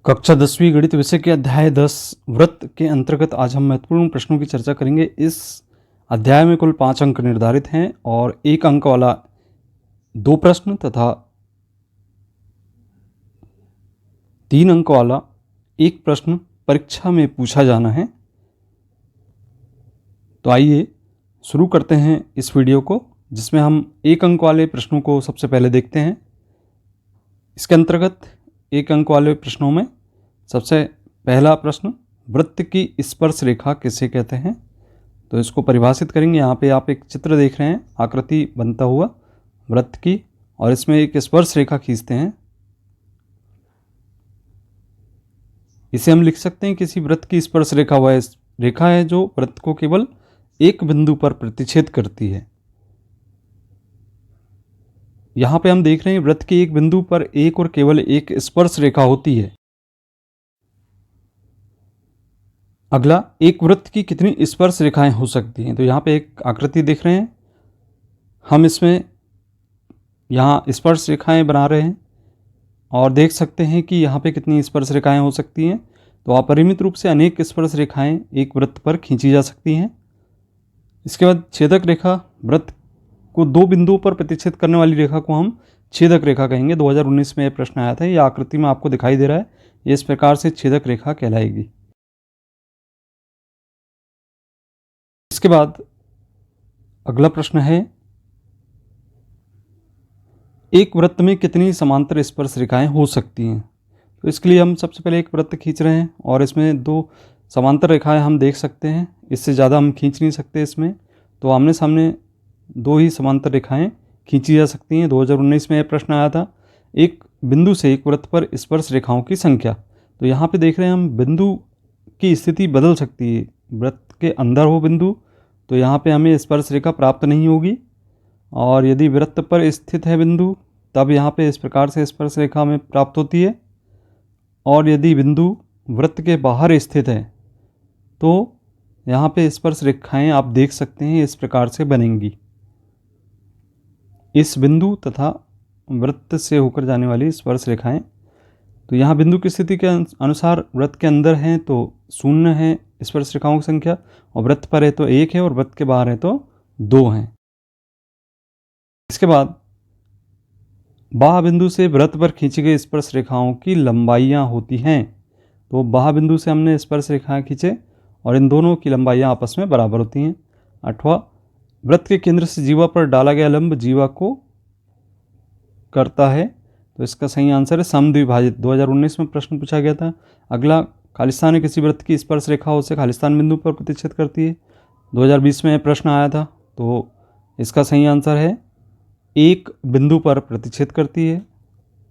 कक्षा 10वीं गणित विषय के अध्याय 10 वृत्त के अंतर्गत आज हम महत्वपूर्ण प्रश्नों की चर्चा करेंगे। इस अध्याय में कुल 5 अंक निर्धारित हैं और 1 अंक वाला 2 प्रश्न तथा 3 अंक वाला 1 प्रश्न परीक्षा में पूछा जाना है। तो आइए शुरू करते हैं इस वीडियो को, जिसमें हम 1 अंक वाले प्रश्नों को सबसे पहले देखते हैं। इसके अंतर्गत 1 अंक वाले प्रश्नों में सबसे पहला प्रश्न, वृत्त की स्पर्श रेखा किसे कहते हैं। तो इसको परिभाषित करेंगे। यहाँ पे आप एक चित्र देख रहे हैं, आकृति बनता हुआ वृत्त की, और इसमें एक स्पर्श रेखा खींचते हैं। इसे हम लिख सकते हैं किसी वृत्त की स्पर्श रेखा वह रेखा है जो वृत्त को केवल एक बिंदु पर प्रतिच्छेद करती है। यहाँ पे हम देख रहे हैं वृत्त के एक बिंदु पर एक और केवल एक स्पर्श रेखा होती है। अगला, एक वृत्त की कितनी स्पर्श रेखाएं हो सकती हैं। तो यहाँ पे एक आकृति देख रहे हैं, हम इसमें यहाँ स्पर्श रेखाएं बना रहे हैं और देख सकते हैं कि यहाँ पे कितनी स्पर्श रेखाएं हो सकती हैं। तो अपरिमित रूप से अनेक स्पर्श रेखाएं एक वृत्त पर खींची जा सकती हैं। इसके बाद छेदक रेखा, वृत्त को 2 बिंदुओं पर प्रतिच्छेद करने वाली रेखा को हम छेदक रेखा कहेंगे। 2019 में यह प्रश्न आया था। यह आकृति में आपको दिखाई दे रहा है, ये इस प्रकार से छेदक रेखा कहलाएगी। इसके बाद अगला प्रश्न है, एक वृत्त में कितनी समांतर स्पर्श रेखाएं हो सकती हैं। तो इसके लिए हम सबसे पहले एक वृत्त खींच रहे हैं और इसमें 2 समांतर रेखाएं हम देख सकते हैं। इससे ज़्यादा हम खींच नहीं सकते इसमें, तो आमने सामने 2 ही समांतर रेखाएं खींची जा सकती हैं। 2019 में यह प्रश्न आया था, एक बिंदु से एक वृत्त पर स्पर्श रेखाओं की संख्या। तो यहाँ पे देख रहे हैं हम, बिंदु की स्थिति बदल सकती है। वृत्त के अंदर हो बिंदु तो यहाँ पे हमें स्पर्श रेखा प्राप्त नहीं होगी, और यदि वृत्त पर स्थित है बिंदु तब यहाँ पे इस प्रकार से स्पर्श रेखा हमें प्राप्त होती है। और यदि बिंदु वृत्त के बाहर स्थित है तो यहाँ पे स्पर्श रेखाएं आप देख सकते हैं इस प्रकार से बनेंगी। इस बिंदु तथा वृत्त से होकर जाने वाली स्पर्श रेखाएं, तो यहाँ बिंदु की स्थिति के अनुसार वृत्त के अंदर हैं तो 0 है स्पर्श रेखाओं की संख्या, और वृत्त पर है तो 1 है, और वृत्त के बाहर है तो 2 हैं। इसके बाद बाह्य बिंदु से वृत्त पर खींची गई स्पर्श रेखाओं की लंबाइयाँ होती हैं। तो बाह्य बिंदु से हमने स्पर्श रेखाएं खींचे और इन दोनों की लंबाइयाँ आपस में बराबर होती हैं। 8वां, वृत्त के केंद्र से जीवा पर डाला गया लंब जीवा को करता है। तो इसका सही आंसर है समद्विभाजित। 2019 में प्रश्न पूछा गया था। अगला, खालिस्तान किसी वृत्त की स्पर्श रेखा उसे खालिस्तान बिंदु पर प्रतिच्छेद करती है। 2020 में प्रश्न आया था, तो इसका सही आंसर है एक बिंदु पर प्रतिच्छेद करती है।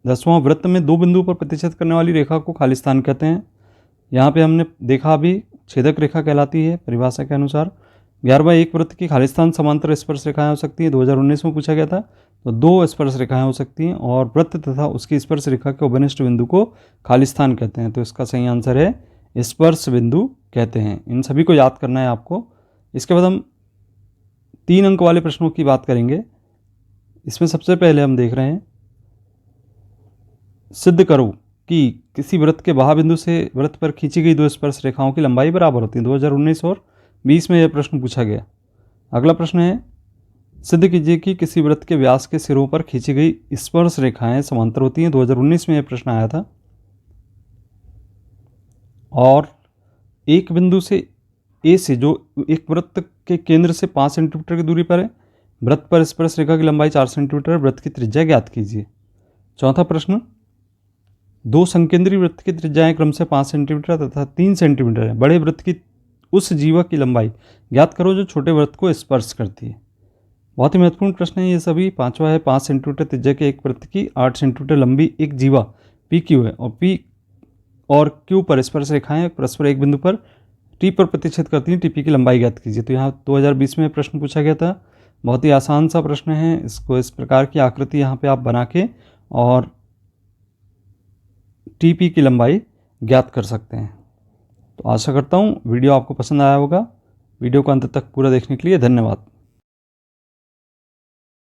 10वां, वृत्त में 2 बिंदु पर प्रतिच्छेद करने वाली रेखा को खालिस्तान कहते हैं। यहाँ पे हमने देखा अभी छेदक रेखा कहलाती है परिभाषा के अनुसार। 11वां, एक वृत्त की खालिस्तान समांतर स्पर्श रेखाएं हो सकती हैं। 2019 में पूछा गया था, तो 2 स्पर्श रेखाएं हो सकती हैं और वृत्त तथा उसकी स्पर्श रेखा के उपनिष्ठ बिंदु को खालिस्तान कहते हैं। तो इसका सही आंसर है स्पर्श बिंदु कहते हैं। इन सभी को याद करना है आपको। इसके बाद हम 3 अंक वाले प्रश्नों की बात करेंगे। इसमें सबसे पहले हम देख रहे हैं, सिद्ध करो कि किसी वृत्त के बाह्य बिंदु से वृत्त पर खींची गई 2 स्पर्श रेखाओं की लंबाई बराबर होती है। 2019 और 20 में यह प्रश्न पूछा गया। अगला प्रश्न है, सिद्ध कीजिए कि किसी वृत्त के व्यास के सिरों पर खींची गई स्पर्श रेखाएं समांतर होती हैं। 2019 में यह प्रश्न आया था। और एक बिंदु से ए से, जो एक वृत्त के केंद्र से 5 सेंटीमीटर की दूरी पर है, वृत्त पर स्पर्श रेखा की लंबाई 4 सेंटीमीटर, वृत्त की त्रिज्या ज्ञात कीजिए। चौथा प्रश्न, 2 संकेंद्रीय वृत्त की त्रिज्याएं क्रम से 5 सेंटीमीटर तथा 3 सेंटीमीटर है। बड़े वृत्त की उस जीवा की लंबाई ज्ञात करो जो छोटे वृत्त को स्पर्श करती है। बहुत ही महत्वपूर्ण प्रश्न है ये सभी। 5वां है, 5 सेंटीमीटर त्रिज्या के एक वृत्त की 8 सेंटीमीटर लंबी एक जीवा पी क्यू है, और पी और क्यू पर स्पर्श रेखाएं परस्पर एक बिंदु पर टी पर प्रतिच्छेद करती हैं। टीपी की लंबाई ज्ञात कीजिए। तो यहाँ 2020 में प्रश्न पूछा गया था। बहुत ही आसान सा प्रश्न है। इसको इस प्रकार की आकृति यहाँ पे आप बना के और टीपी की लंबाई ज्ञात कर सकते हैं। तो आशा करता हूँ वीडियो आपको पसंद आया होगा। वीडियो को अंत तक पूरा देखने के लिए धन्यवाद।